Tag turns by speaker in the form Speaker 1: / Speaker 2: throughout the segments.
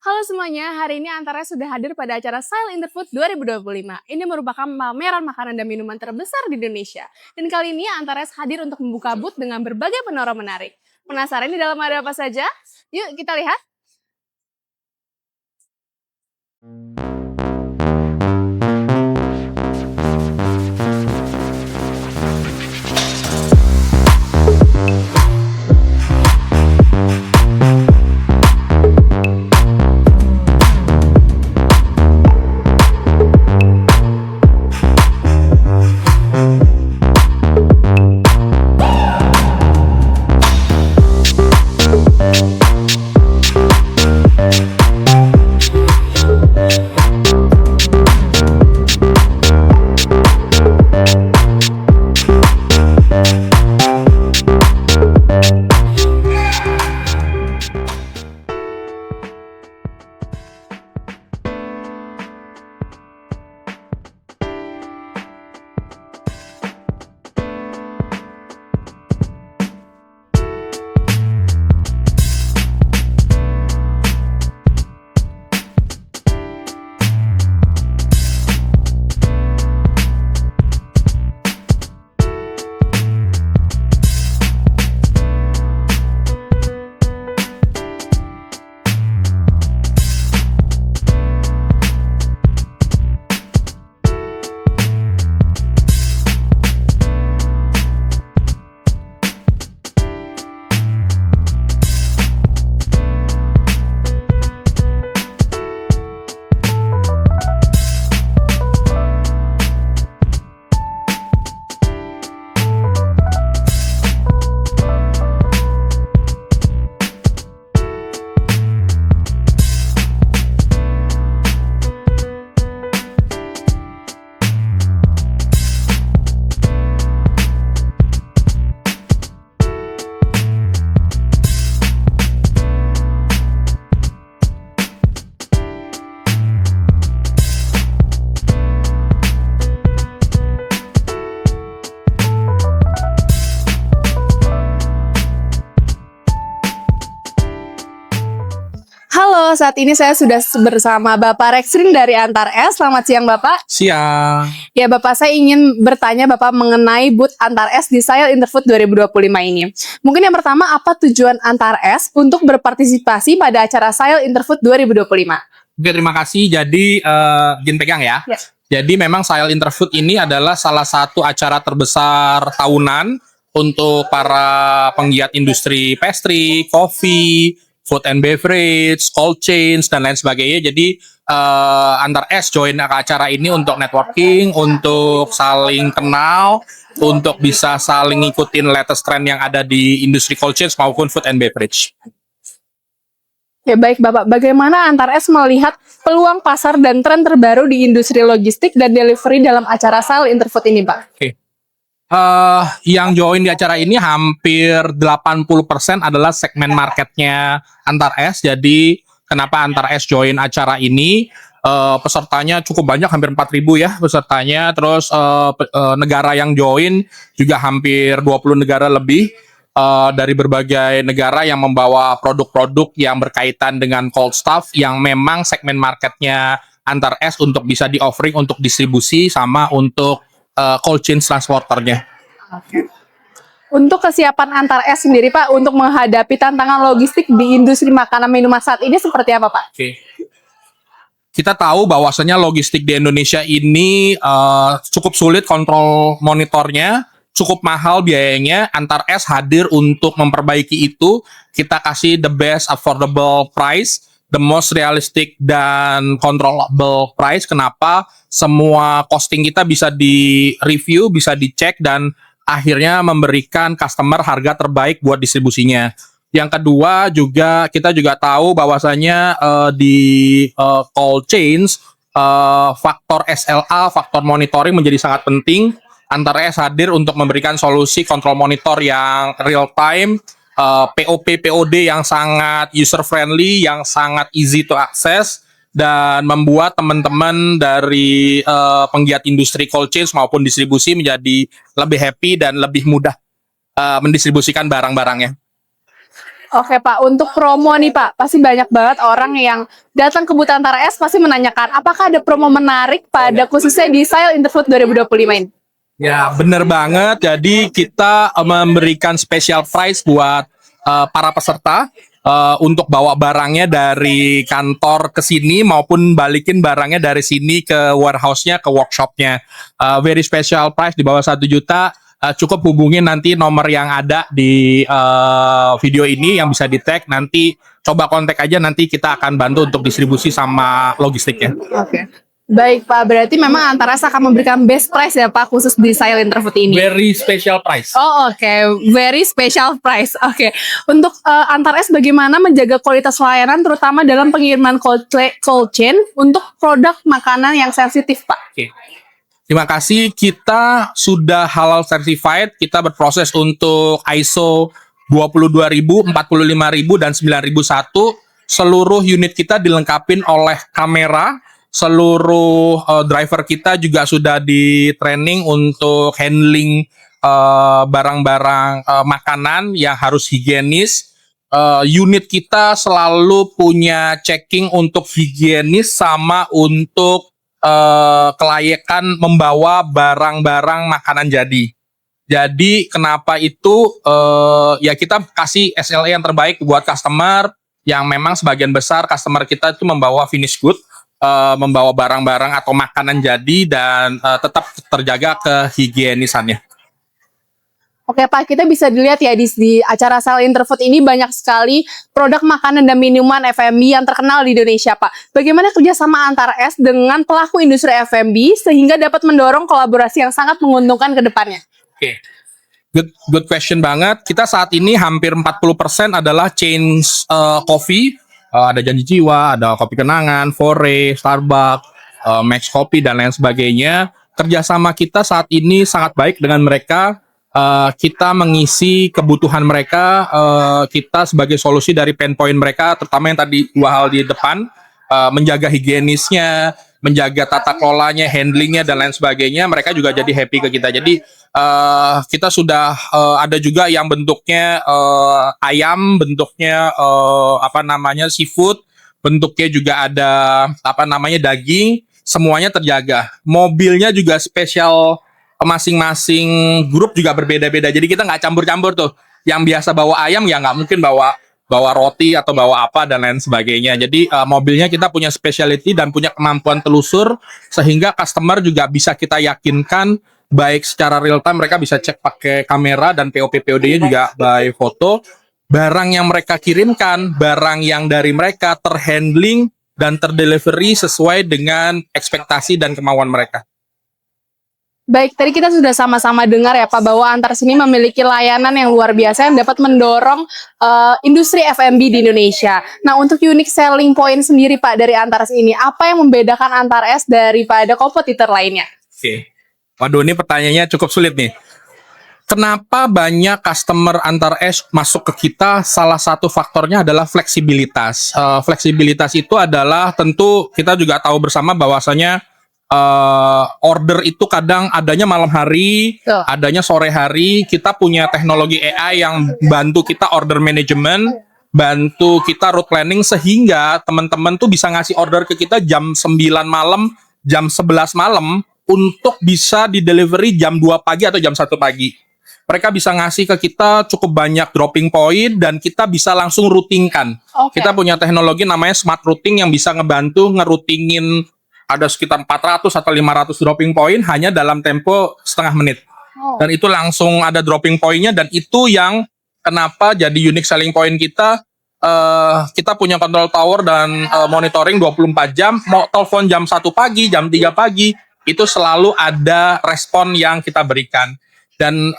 Speaker 1: Halo semuanya, hari ini Antares sudah hadir pada acara Style in the Food 2025. Ini merupakan pameran makanan dan minuman terbesar di Indonesia. Dan kali ini Antares hadir untuk membuka booth dengan berbagai penora menarik. Penasaran di dalam ada apa saja? Yuk kita lihat. Halo, saat ini saya sudah bersama Bapak Rexrin dari Antares. Selamat siang Bapak.
Speaker 2: Siang.
Speaker 1: Ya Bapak, saya ingin bertanya Bapak mengenai booth Antares di Style in the Food 2025 ini. Mungkin yang pertama, apa tujuan Antares untuk berpartisipasi pada acara Style in the Food 2025?
Speaker 2: Oke, terima kasih. Jadi, izin pegang ya.
Speaker 1: Ya.
Speaker 2: Jadi memang Style in the Food ini adalah salah satu acara terbesar tahunan untuk para penggiat industri pastry, coffee, food and beverage, cold chains, dan lain sebagainya. Jadi Antares join ke acara ini untuk networking, untuk saling kenal, untuk bisa saling ngikutin latest trend yang ada di industri cold chains maupun food and beverage.
Speaker 1: Ya baik Bapak, bagaimana Antares melihat peluang pasar dan tren terbaru di industri logistik dan delivery dalam acara Style in the Food ini Pak?
Speaker 2: Oke. Yang join di acara ini hampir 80% adalah segmen marketnya Antares. Jadi kenapa Antares join acara ini? Pesertanya cukup banyak, hampir 4.000 ya pesertanya. Terus negara yang join juga hampir 20 negara lebih, dari berbagai negara yang membawa produk-produk yang berkaitan dengan cold stuff yang memang segmen marketnya Antares untuk bisa di offering untuk distribusi sama untuk cold chain transporternya.
Speaker 1: Oke. Untuk kesiapan Antares sendiri Pak untuk menghadapi tantangan logistik di industri makanan minuman saat ini seperti apa Pak?
Speaker 2: Oke. Kita tahu bahwasannya logistik di Indonesia ini cukup sulit kontrol monitornya, cukup mahal biayanya. Antares hadir untuk memperbaiki itu. Kita kasih the best affordable price, the most realistic dan controllable price. Kenapa? Semua costing kita bisa di-review, bisa dicek, dan akhirnya memberikan customer harga terbaik buat distribusinya. Yang kedua juga, kita juga tahu bahwasanya di cold chains, faktor SLA, faktor monitoring menjadi sangat penting. Antares hadir untuk memberikan solusi kontrol monitor yang real time, POP, POD yang sangat user friendly, yang sangat easy to access, dan membuat teman-teman dari penggiat industri cold chain maupun distribusi menjadi lebih happy dan lebih mudah mendistribusikan barang-barangnya.
Speaker 1: Oke Pak, untuk promo nih Pak, pasti banyak banget orang yang datang ke booth Antara Es pasti menanyakan, apakah ada promo menarik pada khususnya di Style Interfood 2025 ini?
Speaker 2: Ya, bener banget. Jadi kita memberikan special price buat para peserta untuk bawa barangnya dari kantor ke sini maupun balikin barangnya dari sini ke warehouse-nya, ke workshop-nya. Very special price di bawah 1 juta. Cukup hubungin nanti nomor yang ada di video ini yang bisa di-tag. Nanti coba kontak aja, nanti kita akan bantu untuk distribusi sama logistiknya.
Speaker 1: Oke. Baik Pak, berarti memang Antara Es akan memberikan best price ya Pak khusus di Style Interfood ini.
Speaker 2: Very special price.
Speaker 1: Oh oke, very special price. Oke, untuk Antara Es bagaimana menjaga kualitas layanan terutama dalam pengiriman cold chain untuk produk makanan yang sensitif Pak?
Speaker 2: Oke. Terima kasih, kita sudah halal certified, kita berproses untuk ISO 22.000, 45.000, dan 9.001. Seluruh unit kita dilengkapi oleh kamera, seluruh driver kita juga sudah di training untuk handling barang-barang makanan yang harus higienis. Unit kita selalu punya checking untuk higienis sama untuk kelayakan membawa barang-barang makanan jadi. Jadi kenapa itu ya kita kasih SLA yang terbaik buat customer, yang memang sebagian besar customer kita itu membawa finish good, membawa barang-barang atau makanan jadi dan tetap terjaga kehigienisannya.
Speaker 1: Oke Pak, kita bisa dilihat ya di acara Style Interfood ini banyak sekali produk makanan dan minuman F&B yang terkenal di Indonesia Pak. Bagaimana kerjasama Antara Es dengan pelaku industri F&B sehingga dapat mendorong kolaborasi yang sangat menguntungkan ke depannya?
Speaker 2: Oke. Good question banget. Kita saat ini hampir 40% adalah chain coffee. Ada Janji Jiwa, ada Kopi Kenangan, Fore, Starbucks, Max Coffee, dan lain sebagainya. Kerjasama kita saat ini sangat baik dengan mereka. Kita mengisi kebutuhan mereka, kita sebagai solusi dari pain point mereka, terutama yang tadi 2 hal di depan, menjaga higienisnya, menjaga tata kelolanya, handlingnya, dan lain sebagainya. Mereka juga jadi happy ke kita. Jadi kita sudah ada juga yang bentuknya ayam, bentuknya seafood, bentuknya juga ada daging, semuanya terjaga. Mobilnya juga spesial, masing-masing grup juga berbeda-beda. Jadi kita nggak campur-campur tuh. Yang biasa bawa ayam ya nggak mungkin bawa roti atau bawa apa dan lain sebagainya. Jadi mobilnya kita punya specialty dan punya kemampuan telusur sehingga customer juga bisa kita yakinkan baik secara real time mereka bisa cek pakai kamera dan POD-nya juga by foto. Barang yang mereka kirimkan, barang yang dari mereka terhandling dan terdelivery sesuai dengan ekspektasi dan kemauan mereka.
Speaker 1: Baik, tadi kita sudah sama-sama dengar ya Pak bahwa Antara Es ini memiliki layanan yang luar biasa yang dapat mendorong industri F&B di Indonesia. Nah, untuk unique selling point sendiri Pak dari Antara Es ini, apa yang membedakan Antara Es daripada kompetitor lainnya?
Speaker 2: Oke. Waduh, ini pertanyaannya cukup sulit nih. Kenapa banyak customer Antara Es masuk ke kita? Salah satu faktornya adalah fleksibilitas. Fleksibilitas itu adalah tentu kita juga tahu bersama bahwasanya order itu kadang adanya malam hari, adanya sore hari. Kita punya teknologi AI yang bantu kita order management, bantu kita route planning sehingga teman-teman tuh bisa ngasih order ke kita jam 9 malam, jam 11 malam untuk bisa di delivery jam 2 pagi atau jam 1 pagi. Mereka bisa ngasih ke kita cukup banyak dropping point dan kita bisa langsung routingkan. Kita punya teknologi namanya smart routing yang bisa ngebantu ngeroutingin ada sekitar 400 atau 500 dropping point hanya dalam tempo setengah menit. Dan itu langsung ada dropping point-nya dan itu yang kenapa jadi unique selling point kita. Kita punya control tower dan monitoring 24 jam. Mau telepon jam 1 pagi, jam 3 pagi, itu selalu ada respon yang kita berikan. Dan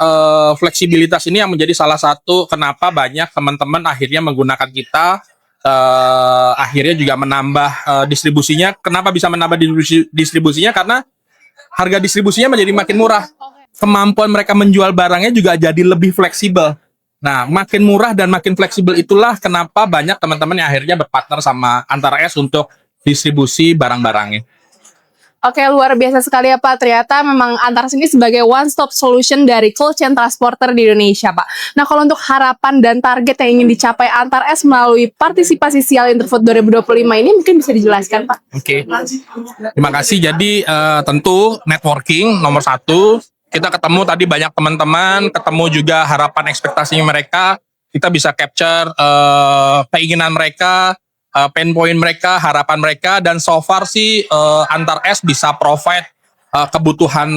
Speaker 2: fleksibilitas ini yang menjadi salah satu kenapa banyak teman-teman akhirnya menggunakan kita. Akhirnya juga menambah distribusinya. Kenapa bisa menambah distribusinya? Karena harga distribusinya menjadi makin murah. Kemampuan mereka menjual barangnya juga jadi lebih fleksibel. Nah, makin murah dan makin fleksibel itulah kenapa banyak teman-teman yang akhirnya berpartner sama Antara Es untuk distribusi barang-barangnya.
Speaker 1: Oke, luar biasa sekali ya Pak. Ternyata memang Antares ini sebagai one stop solution dari cold chain transporter di Indonesia Pak. Nah, kalau untuk harapan dan target yang ingin dicapai Antares melalui partisipasi Sial Interfood 2025 ini mungkin bisa dijelaskan Pak?
Speaker 2: Oke, terima kasih. Jadi tentu networking nomor satu. Kita ketemu tadi banyak teman-teman, ketemu juga harapan ekspektasinya mereka. Kita bisa capture keinginan mereka, pain point mereka, harapan mereka, dan so far sih Antares bisa provide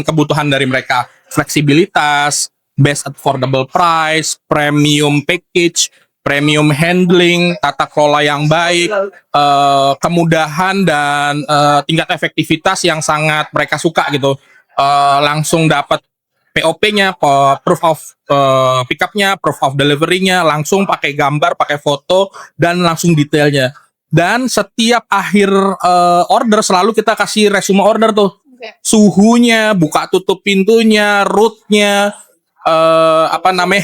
Speaker 2: kebutuhan dari mereka. Fleksibilitas, best affordable price, premium package, premium handling, tata kelola yang baik, kemudahan dan tingkat efektivitas yang sangat mereka suka gitu. Langsung dapat POP-nya, proof of pick-up-nya, proof of delivery-nya, langsung pakai gambar, pakai foto, dan langsung detailnya. Dan setiap akhir order selalu kita kasih resume order tuh. Suhunya, buka tutup pintunya, route-nya,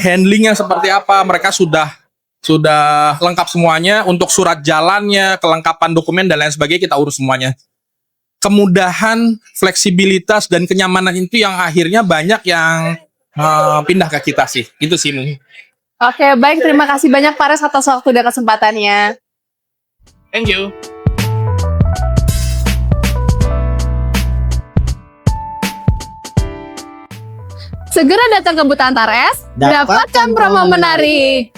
Speaker 2: handlingnya seperti apa. Mereka sudah lengkap semuanya. Untuk surat jalannya, kelengkapan dokumen, dan lain sebagainya kita urus semuanya. Kemudahan, fleksibilitas, dan kenyamanan itu yang akhirnya banyak yang pindah ke kita sih. Itu sih.
Speaker 1: Oke, baik. Terima kasih banyak Pak Res atas waktu dan kesempatannya.
Speaker 2: Thank you.
Speaker 1: Segera datang ke booth Antares, dapatkan promo menarik.